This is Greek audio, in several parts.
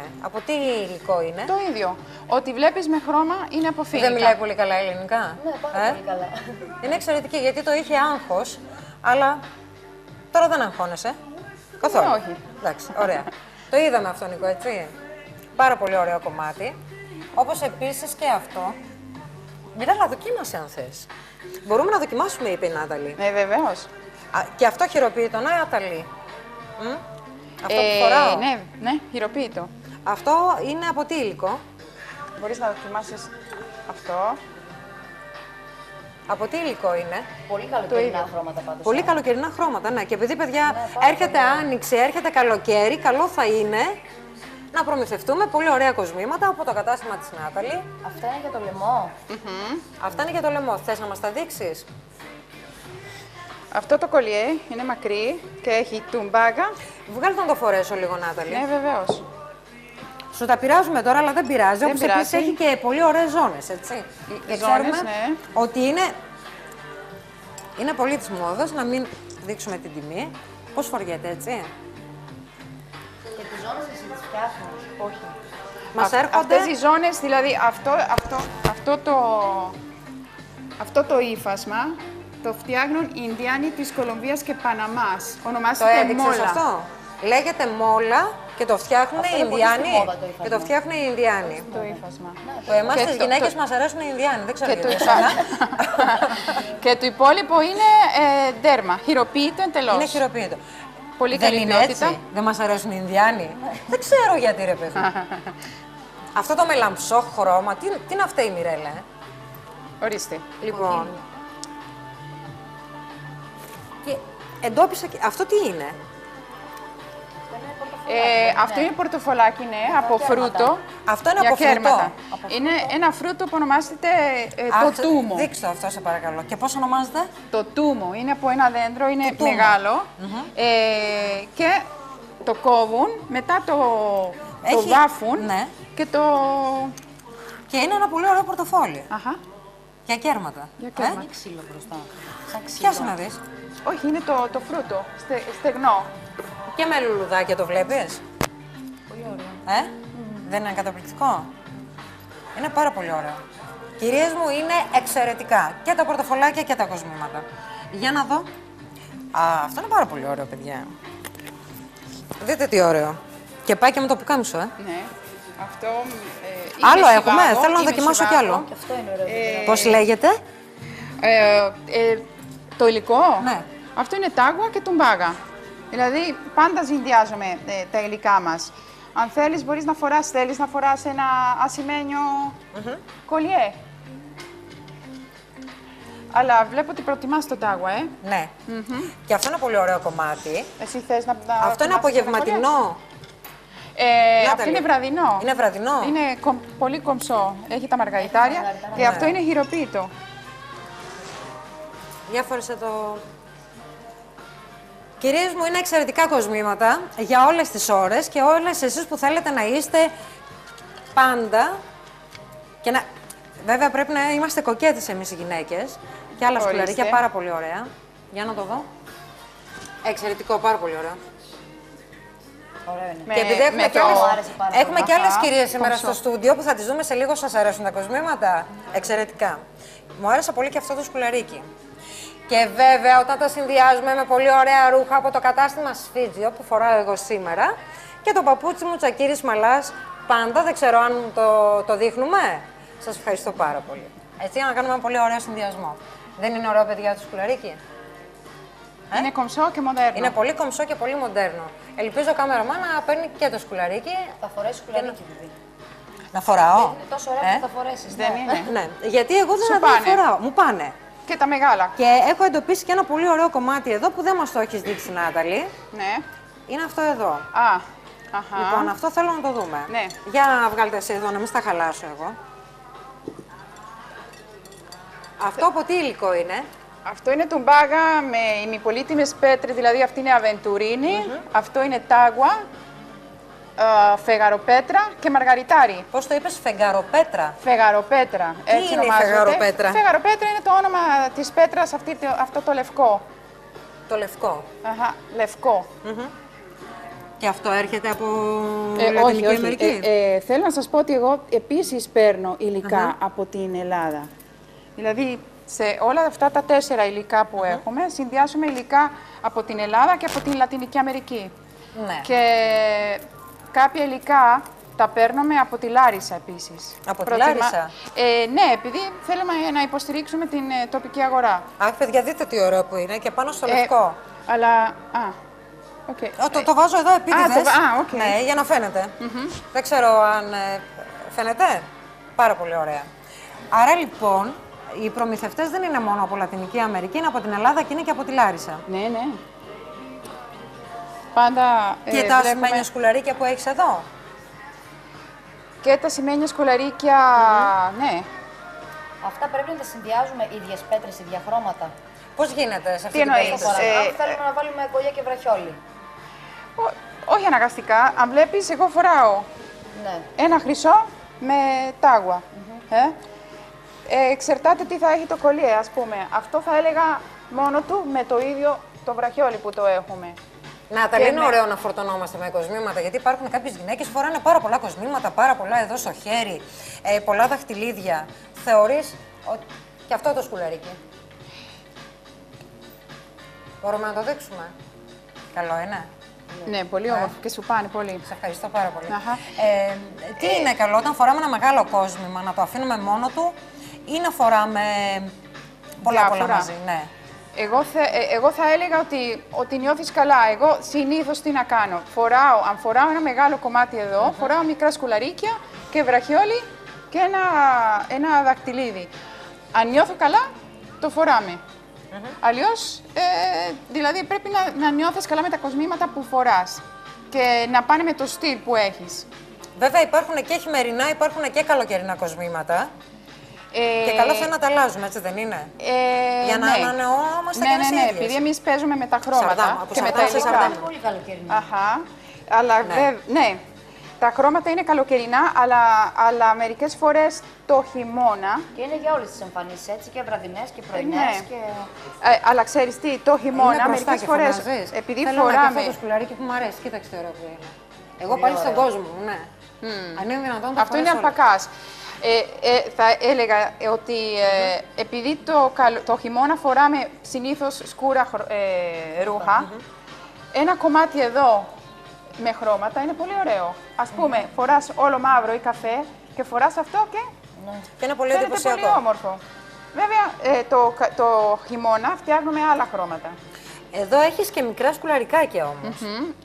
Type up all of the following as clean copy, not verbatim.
είναι, από τι υλικό είναι? Το ίδιο. Ό,τι βλέπεις με χρώμα είναι από φίλικα. Δεν μιλάει πολύ καλά ελληνικά. Ναι, πάρα πολύ καλά. Είναι εξαιρετική, γιατί το είχε άγχος, αλλά τώρα δεν αγχώνεσαι. Καθόλου. Όχι. Εντάξει, ωραία. Το είδαμε αυτό, Νίκο, έτσι. Πάρα πολύ ωραίο κομμάτι. Όπως επίσης και αυτό. Μιράλα, δοκίμασε αν θες. Μπορούμε να δοκιμάσουμε, είπε η Νάταλη. Ναι, βεβαίως. Και αυτό χειροποίητο, Νάταλη. Αυτό που φοράω. Ναι, χειροποίητο. Αυτό είναι από τι υλικό? Μπορείς να δοκιμάσεις αυτό. Από τι υλικό είναι? Πολύ καλοκαιρινά χρώματα πάντως. Πολύ καλοκαιρινά χρώματα, ναι. Και επειδή, παιδιά, έρχεται άνοιξη, έρχεται καλοκαίρι, καλό θα είναι να προμηθευτούμε πολύ ωραία κοσμήματα από το κατάστημα της Νάταλη. Αυτά είναι για το λαιμό. Αυτά είναι για το λαιμό. Θες να μας τα δείξεις? Αυτό το κολλιέ είναι μακρύ και έχει τουμπάγα. Βγάλτε να το φορέσω λίγο, Νάταλη. Ναι, βεβαίως. Σου τα πειράζουμε τώρα, αλλά δεν πειράζει. Όπως πειράζει. επίσης έχει και πολύ ωραίες ζώνες, έτσι. Και Ζώνες, ξέρουμε ναι. ότι είναι πολύ της μόδας, να μην δείξουμε την τιμή. Πώς φοριέται, έτσι. Και τις ζώνες εσύ τις φτιάχνεις. Όχι. Μας έρχονται... Αυτές οι ζώνες, δηλαδή αυτό το ύφασμα το φτιάχνουν οι Ινδιάνοι της Κολομβίας και Παναμάς. Το Ονομάζεται έδειξες μόλα. αυτό. Λέγεται μόλα και το φτιάχνουν Αυτό οι είναι πολύ στη Ινδιάνοι. μόδα το ύφασμα. Και το φτιάχνουν οι Ινδιάνοι. Το ύφασμα. Το εμάς Και τις το- γυναίκες το- μας αρέσουν οι Ινδιάνοι, δεν ξέρω Και το, γιατί. εσένα. και το υπόλοιπο είναι ντέρμα, χειροποίητο εντελώς. Είναι χειροποίητο. Πολύ Δεν καλή είναι ποιότητα. έτσι, δεν μας αρέσουν οι Ινδιάνοι. Δεν ξέρω γιατί, ρε παιδί. Αυτό το μελαμψό χρώμα, τι είναι αυτή η Μιρέλα, Ορίστε. Λοιπόν. Και εντόπισα και... Αυτό τι είναι? Αυτό είναι πορτοφολάκι, ναι, από φρούτο. Αυτό είναι για από φρούτο. κέρματα. Είναι ένα φρούτο που ονομάζεται Αχ, το τούμο. Δείξτε αυτό, σε παρακαλώ. Και πώς ονομάζεται? Το τούμο είναι από ένα δέντρο, είναι Το τούμο. μεγάλο και το κόβουν, μετά το Έχει- βάφουν ναι. και το... Και είναι ένα πολύ ωραίο πορτοφόλι. Αχα. Για κέρματα. Για κέρματα. Ξύλο μπροστά. Σαν ξύλο. Πιάσε να δεις. Όχι, είναι το φρούτο, στεγνό. Και με λουλουδάκια το βλέπεις. Πολύ ωραίο. Δεν είναι καταπληκτικό? Είναι πάρα πολύ ωραίο. Κυρίες μου, είναι εξαιρετικά. Και τα πορτοφολάκια και τα κοσμήματα. Για να δω. Αυτό είναι πάρα πολύ ωραίο, παιδιά. Δείτε τι ωραίο. Και πάει και με το πουκάμισο, Ναι. Αυτό Άλλο είναι έχουμε, σιβάδο, θέλω να είναι δοκιμάσω κι σιβάδο. άλλο. Και αυτό είναι ωραίο. Πώς λέγεται? Το υλικό, Ναι. αυτό είναι τάγουα και τουμπάγα. Δηλαδή, πάντα συνδυάζουμε τα υλικά μας. Αν θέλεις, μπορείς να φοράς ένα ασημένιο κολλιέ. Αλλά βλέπω ότι προτιμάς το τάγουα, Ναι. Και αυτό είναι πολύ ωραίο κομμάτι. Εσύ θες να Αυτό είναι δοκιμάσεις ένα κολλιέ? απογευματινό. Αυτό Νάταλη. είναι βραδινό. Είναι βραδινό. Είναι πολύ κομψό. Έχει τα μαργαριτάρια και αυτό είναι χειροποίητο. Για φόρεσε το... Κυρίες μου, είναι εξαιρετικά κοσμήματα για όλες τις ώρες και όλες εσείς που θέλετε να είστε πάντα και να... Βέβαια πρέπει να είμαστε κοκέτες εμείς οι γυναίκες και άλλα Ορίστε. σκουλαρίκια πάρα πολύ ωραία. Για να το δω. Εξαιρετικό, πάρα πολύ ωραίο. Ωραίο είναι. Με- Και επειδή έχουμε με και το- άλλες, Μου άρεσε πάρα πολύ. έχουμε και άλλες Αχα, κυρίες σήμερα κομψό. στο στούντιο που θα τις δούμε σε λίγο. Σας αρέσουν τα κοσμήματα? Εξαιρετικά. Μου άρεσε πολύ και αυτό το σκουλαρίκι. Και βέβαια όταν τα συνδυάζουμε με πολύ ωραία ρούχα από το κατάστημα Σφίτζιο που φοράω εγώ σήμερα και το παπούτσι μου Τσακίρης Μαλάς πάντα, δεν ξέρω αν το δείχνουμε. Σας ευχαριστώ πάρα πολύ. Έτσι για να κάνουμε ένα πολύ ωραίο συνδυασμό. Δεν είναι ωραίο, παιδιά, το σκουλαρίκι? Είναι κομψό και μοντέρνο. Είναι πολύ κομψό και πολύ μοντέρνο. Ελπίζω ο κάμεραμάν να παίρνει και το σκουλαρίκι. Θα φορέσεις κουλαρίκι, δηλαδή. Να φοράω. Είναι τόσο ωραία που θα φορέσεις. Δεν είναι. Ναι, γιατί εγώ Σου δεν πάνε. φοράω. Μου πάνε. Και τα μεγάλα. Και έχω εντοπίσει και ένα πολύ ωραίο κομμάτι εδώ που δεν μας το έχεις δείξει, Νάταλη. Ναι. Είναι αυτό εδώ. Αχα. Λοιπόν, αυτό θέλω να το δούμε. Ναι. Για βγάλτε εσύ εδώ, να μην στα χαλάσω εγώ. Αυτό από τι υλικό είναι? Αυτό είναι τουμπάγα με ημιπολίτιμες πέτρες, δηλαδή αυτή είναι αβεντουρίνη, αυτό είναι τάγουα, φεγαροπέτρα και μαργαριτάρι. Πώς το είπες, φεγγαροπέτρα? Φεγαροπέτρα, έτσι είναι η ονομάζεται. φεγαροπέτρα? Φεγαροπέτρα είναι το όνομα της πέτρας, αυτό το λευκό. Το λευκό. Αχα, λευκό. Και αυτό έρχεται από όχι, Λατινική όχι. Αμερική. Θέλω να σας πω ότι εγώ επίσης παίρνω υλικά από την Ελλάδα. Δηλαδή, σε όλα αυτά τα 4 υλικά που έχουμε, συνδυάζουμε υλικά από την Ελλάδα και από την Λατινική Αμερική. Ναι. Και κάποια υλικά τα παίρνουμε από τη Λάρισα επίσης. Από τη Λάρισα? Ναι, επειδή θέλουμε να υποστηρίξουμε την τοπική αγορά. Αχ, παιδιά, δείτε τι ωραίο που είναι και πάνω στο λευκό. Αλλά, okay. Το βάζω εδώ επίτηδες. οκ. Ναι, για να φαίνεται. Δεν ξέρω αν φαίνεται. Πάρα πολύ ωραία. Άρα λοιπόν, οι προμηθευτές δεν είναι μόνο από Λατινική Αμερική, είναι από την Ελλάδα και είναι και από τη Λάρισα. Ναι, ναι. Πάντα Και τα ασημένια σκουλαρίκια που έχεις εδώ. Και τα σημαίνια σκουλαρίκια, ναι. Αυτά πρέπει να τα συνδυάζουμε ίδιες πέτρες, ίδια χρώματα. Πώς γίνεται σε αυτή Τι την εννοείς? περίπτωση? Αν θέλουμε να βάλουμε κολλιά και βραχιόλι. Όχι αναγκαστικά. Αν βλέπεις, εγώ φοράω Ναι. ένα χρυσό με τάγουα. Εξαρτάται τι θα έχει το κολλιέ, ας πούμε. Αυτό θα έλεγα μόνο του με το ίδιο το βραχιόλι που το έχουμε. Νάταλη, Και είναι ωραίο να φορτωνόμαστε με κοσμήματα, γιατί υπάρχουν κάποιες γυναίκες που φοράνε πάρα πολλά κοσμήματα, πάρα πολλά εδώ στο χέρι, πολλά δαχτυλίδια. Θεωρείς ότι και αυτό το σκουλαρίκι. Μπορούμε να το δείξουμε? Καλό είναι. Ναι, πολύ όμορφο και σου πάνε πολύ. Σε ευχαριστώ πάρα πολύ. Αχα. Τι είναι καλό όταν φοράμε ένα μεγάλο κόσμημα, να το αφήνουμε μόνο του ή να φοράμε πολλά Διάφορα. μαζί? Ναι. Εγώ θα έλεγα ότι νιώθεις καλά. Εγώ συνήθως τι να κάνω. Αν φοράω ένα μεγάλο κομμάτι εδώ, φοράω μικρά σκουλαρίκια και βραχιόλι και ένα δακτυλίδι. Αν νιώθω καλά, το φοράμε. Αλλιώς, δηλαδή πρέπει να νιώθεις καλά με τα κοσμήματα που φοράς και να πάνε με το στυλ που έχεις. Βέβαια υπάρχουν και χειμερινά, υπάρχουν και καλοκαιρινά κοσμήματα. Και καλό θα είναι να τα αλλάζουμε, έτσι δεν είναι? Για να ανανεώμαστε και εμείς οι Ναι, ίδιες. επειδή εμείς παίζουμε με τα χρώματα Σαρδάμ, από και με τα σαρδάμ σε υλικά. σαρδάμ. Είναι πολύ καλοκαιρινό. Αχα. Αλλά ναι, τα χρώματα είναι καλοκαιρινά, αλλά μερικές φορές το χειμώνα. Και είναι για όλες τις εμφανίσεις, έτσι, και βραδινές και πρωινές. Ναι. Και... Αλλά ξέρεις τι, το χειμώνα Είναι μπροστά μερικές και φορές, φωνάζεις. επειδή Θέλω φοράμε... αυτό το σκουλαρίκι που μου αρέσει. Κοίταξε τι ωραίο που είναι. Εγώ πάλι στον κόσμο μου, ναι. Αν είναι δυνατόν το Αυτό είναι φορέσω όλο. αλπακάς. Θα έλεγα ότι επειδή το χειμώνα φοράμε συνήθως σκούρα ρούχα, ένα κομμάτι εδώ με χρώματα είναι πολύ ωραίο. Ας πούμε, φοράς όλο μαύρο ή καφέ και φοράς αυτό και Και είναι πολύ φαίνεται πολύ εντυπωσιακό. όμορφο. Βέβαια, το χειμώνα φτιάχνουμε άλλα χρώματα. Εδώ έχεις και μικρά σκουλαρικάκια όμως.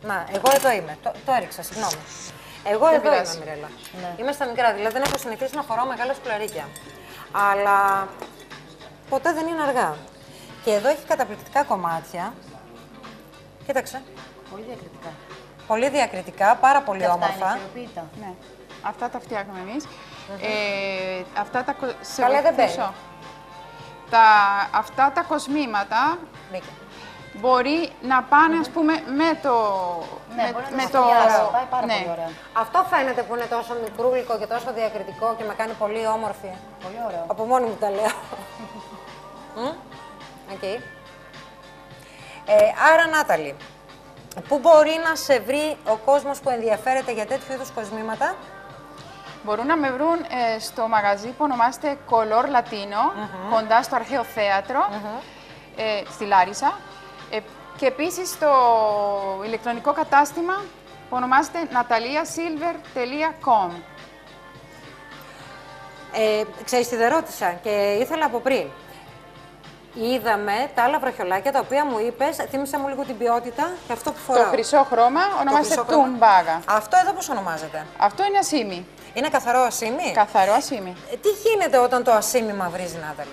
Να, εγώ εδώ είμαι. Το έριξα, συγγνώμη. Εγώ εδώ πειράζει. είμαι, Μιρέλα. Ναι. Είμαι στα μικρά, δηλαδή δεν έχω συνηθίσει να φοράω μεγάλα σκουλαρίκια. Αλλά ποτέ δεν είναι αργά. Και εδώ έχει καταπληκτικά κομμάτια. Κοίταξε. Πολύ διακριτικά. Πολύ διακριτικά, πάρα πολύ Και αυτά όμορφα. είναι χειροποίητα. Ναι. Αυτά τα φτιάχνουμε εμείς. Αυτά τα Καλέ, δεν μπαίνει. Αυτά τα κοσμήματα Μπήκε. μπορεί να πάνε, ας πούμε, με το... Ναι, μπορεί να το πάει πάρα πολύ ωραία. Αυτό φαίνεται που είναι τόσο μικρούλικο και τόσο διακριτικό και με κάνει πολύ όμορφη. Πολύ ωραίο. Από μόνη μου τα λέω. Οκ. Άρα, Νάταλη, πού μπορεί να σε βρει ο κόσμος που ενδιαφέρεται για τέτοιου είδους κοσμήματα? Μπορούν να με βρουν στο μαγαζί που ονομάζεται Color Latino, κοντά στο Αρχαίο Θέατρο, στη Λάρισα. Και επίσης στο ηλεκτρονικό κατάστημα που ονομάζεται nataliasilver.com. Ξέρεις τι δεν ρώτησα και ήθελα από πριν. Είδαμε τα άλλα βραχιολάκια τα οποία μου είπες, θύμισε μου λίγο την ποιότητα και αυτό που φοράω. Το χρυσό χρώμα ονομάζεται χρυσό χρώμα. Τουμπάγα. Αυτό εδώ πώς ονομάζεται? Αυτό είναι ασίμι. Είναι καθαρό ασίμι? Καθαρό ασίμι. Τι γίνεται όταν το ασίμι μαυρίζει, Νάταλη?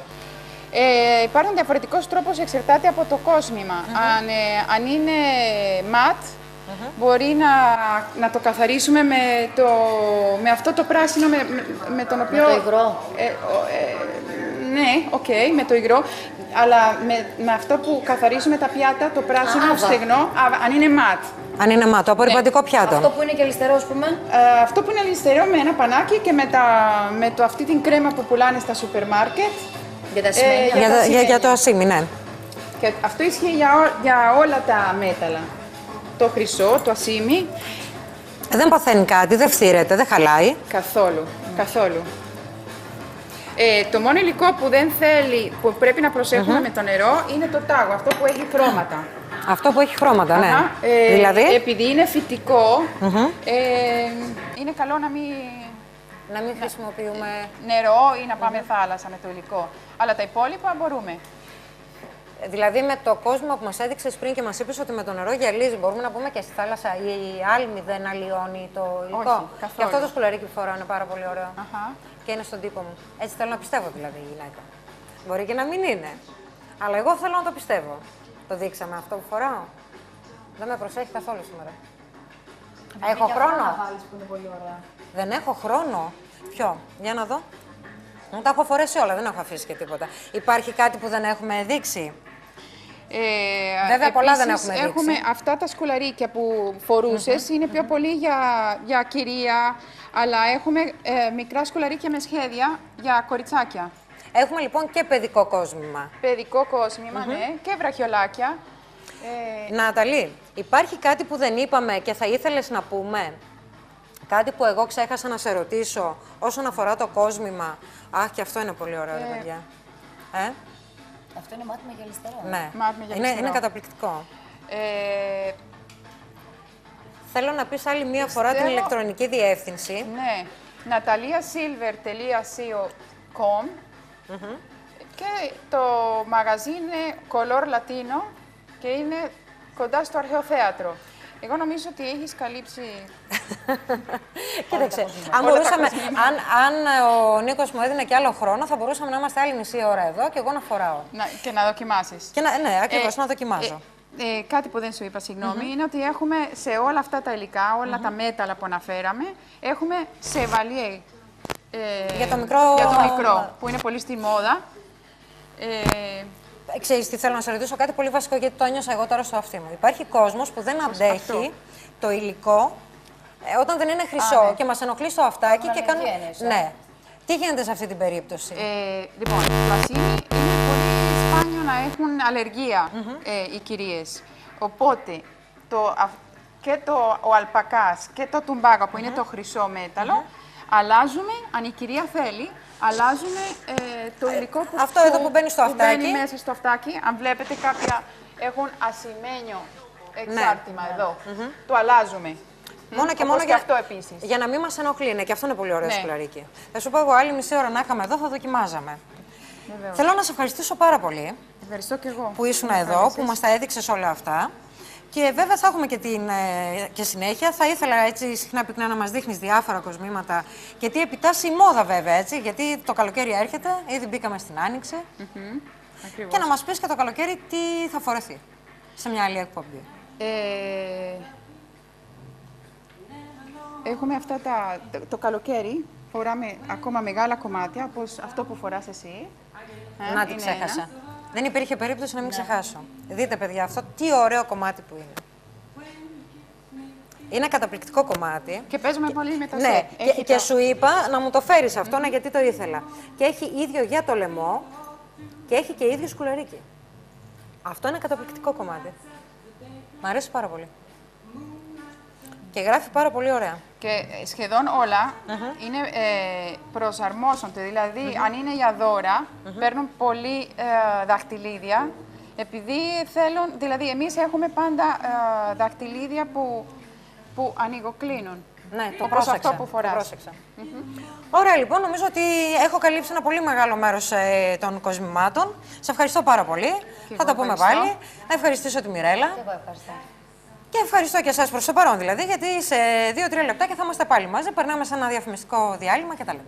Υπάρχουν διαφορετικός τρόπος, εξαρτάται από το κόσμημα. Αν είναι ματ, μπορεί να το καθαρίσουμε με αυτό το πράσινο με τον οποίο... Με το υγρό. Ναι, με το υγρό. Αλλά με αυτό που καθαρίζουμε τα πιάτα, το πράσινο, Άβα. στεγνό, αν είναι ματ. Αν είναι μάτο, απορριπαντικό πιάτο. Αυτό που είναι και αριστερό, ας πούμε. Αυτό που είναι αριστερό με ένα πανάκι και με αυτή την κρέμα που πουλάνε στα σούπερ μάρκετ. Για τα σημαίνια. για τα σημαίνια. Για το ασίμι, ναι. Και αυτό ισχύει για όλα τα μέταλλα. το χρυσό, το ασίμι. Δεν παθαίνει κάτι, δεν φθύρεται, δεν χαλάει. Καθόλου, καθόλου. Το μόνο υλικό που δεν θέλει, που πρέπει να προσέχουμε με το νερό, είναι το τάγο, αυτό που έχει χρώματα. Αυτό που έχει χρώματα, ναι. Αχα, Δηλαδή, επειδή είναι φυτικό, είναι καλό να μην να μην χρησιμοποιούμε... νερό ή να πάμε θάλασσα με το υλικό. Αλλά τα υπόλοιπα μπορούμε. Δηλαδή, με το κόσμο που μας έδειξες πριν και μας είπες ότι με το νερό γυαλίζει, μπορούμε να πούμε και στη θάλασσα η άλμη δεν αλλοιώνει το υλικό. Όχι, καθόλου. Και αυτό το σκουλαρίκι που φοράω είναι πάρα πολύ ωραίο. Αχα. Και είναι στον τύπο μου. Έτσι θέλω να πιστεύω δηλαδή η γυναίκα. Μπορεί και να μην είναι. Αλλά εγώ θέλω να το πιστεύω. Το δείξαμε αυτό που φοράω. Δεν με προσέχει καθόλου σήμερα. Έχω χρόνο. Να βάλεις που είναι πολύ ωραία. Δεν έχω χρόνο. Ποιο, για να δω. Μου τα έχω φορέσει όλα, δεν έχω αφήσει και τίποτα. Υπάρχει κάτι που δεν έχουμε δείξει. Βέβαια, πολλά δεν έχουμε δείξει. Έχουμε αυτά τα σκουλαρίκια που φορούσες, είναι πιο πολύ για κυρία, αλλά έχουμε μικρά σκουλαρίκια με σχέδια για κοριτσάκια. Έχουμε λοιπόν και παιδικό κόσμημα. Παιδικό κόσμημα, ναι, και βραχιολάκια. Ναταλή, υπάρχει κάτι που δεν είπαμε και θα ήθελες να πούμε. Κάτι που εγώ ξέχασα να σε ρωτήσω όσον αφορά το κόσμημα. Αχ, και αυτό είναι πολύ ωραίο, ρε παιδιά. Αυτό είναι μάτι με γυαλιστερό. Ναι, Μάτι με γυαλιστερό. είναι καταπληκτικό. Ε, Θέλω να πεις άλλη μία φορά την ηλεκτρονική διεύθυνση. ναι, nataliasilver.co.com και το μαγαζί είναι Color Latino και είναι κοντά στο Αρχαιοθέατρο. Εγώ νομίζω ότι έχεις καλύψει. Κοίταξε, αν ο Νίκος μου έδινε και άλλο χρόνο, θα μπορούσαμε να είμαστε άλλη μισή ώρα εδώ και εγώ να φοράω. Και να δοκιμάσεις. Ναι, ακριβώς, να δοκιμάζω. Κάτι που δεν σου είπα, συγγνώμη, είναι ότι έχουμε σε όλα αυτά τα υλικά, όλα τα μέταλλα που αναφέραμε, έχουμε σεβαλιέ. Για το μικρό. Που είναι πολύ στη μόδα. Ξέρεις τι, θέλω να σε ρωτήσω κάτι πολύ βασικό, γιατί το ένιωσα εγώ τώρα στο αυτί μου. Υπάρχει κόσμος που δεν αντέχει το υλικό όταν δεν είναι χρυσό και μας ενοχλεί στο αυτάκι και κάνουν. Ναι. Τι γίνεται σε αυτή την περίπτωση? Λοιπόν, το ασίμι είναι πολύ σπάνιο να έχουν αλλεργία οι κυρίες. Οπότε, ο αλπακάς και το τουμπάκα που είναι το χρυσό μέταλλο, αλλάζουμε, αν η κυρία θέλει, αλλάζουμε το υλικό που, αυτό εδώ που μπαίνει στο αυτάκι. Μπαίνει μέσα στο αυτάκι. Αν βλέπετε, κάποια έχουν ασημένιο εξάρτημα εδώ. Το αλλάζουμε. Μόνο και μόνο και αυτό επίσης. Για να μην μας ενοχλεί. Ναι, και αυτό είναι πολύ ωραίο σκουλαρίκι. Θα σου πω εγώ, άλλη μισή ώρα να είχαμε εδώ, θα δοκιμάζαμε. Βεβαίως. Θέλω να σε ευχαριστήσω πάρα πολύ. Ευχαριστώ και εγώ. Που ήσουν εδώ, που μας τα έδειξες όλα αυτά. Και βέβαια θα έχουμε και συνέχεια. Θα ήθελα έτσι συχνά πυκνά να μας δείχνεις διάφορα κοσμήματα. Γιατί επιτάσσει η μόδα βέβαια, έτσι. Γιατί το καλοκαίρι έρχεται, ήδη μπήκαμε στην Άνοιξη. Και να μας πεις και το καλοκαίρι τι θα φορεθεί σε μια άλλη εκπομπή. Έχουμε αυτά το καλοκαίρι, φοράμε ακόμα μεγάλα κομμάτια, όπως αυτό που φοράς εσύ. Να την ξέχασα. Δεν υπήρχε περίπτωση να μην ξεχάσω. Δείτε, παιδιά, αυτό τι ωραίο κομμάτι που είναι. Είναι καταπληκτικό κομμάτι. Και παίζουμε πολύ με τα Ναι, σετ. και σου είπα να μου το φέρεις αυτό, γιατί το ήθελα. Και έχει ίδιο για το λαιμό και έχει και ίδιο σκουλαρίκι. Αυτό είναι καταπληκτικό κομμάτι. Μ' αρέσει πάρα πολύ. Και γράφει πάρα πολύ ωραία. Και σχεδόν όλα είναι προσαρμόσονται. Δηλαδή, αν είναι για δώρα, παίρνουν πολύ δαχτυλίδια. Επειδή θέλουν, δηλαδή εμείς έχουμε πάντα δαχτυλίδια που ανοιγοκλίνουν. Ναι, το όπως πρόσεξα. αυτό που φοράς. Ωραία, λοιπόν, νομίζω ότι έχω καλύψει ένα πολύ μεγάλο μέρος των κοσμημάτων. Σε ευχαριστώ πάρα πολύ. Θα τα πούμε πάλι. Να ευχαριστήσω τη Μιρέλα. Και εγώ ευχαριστώ. Και ευχαριστώ και εσάς προς το παρόν, δηλαδή, γιατί σε 2-3 λεπτάκια θα είμαστε πάλι μαζί. Περνάμε σε ένα διαφημιστικό διάλειμμα και τα λέμε.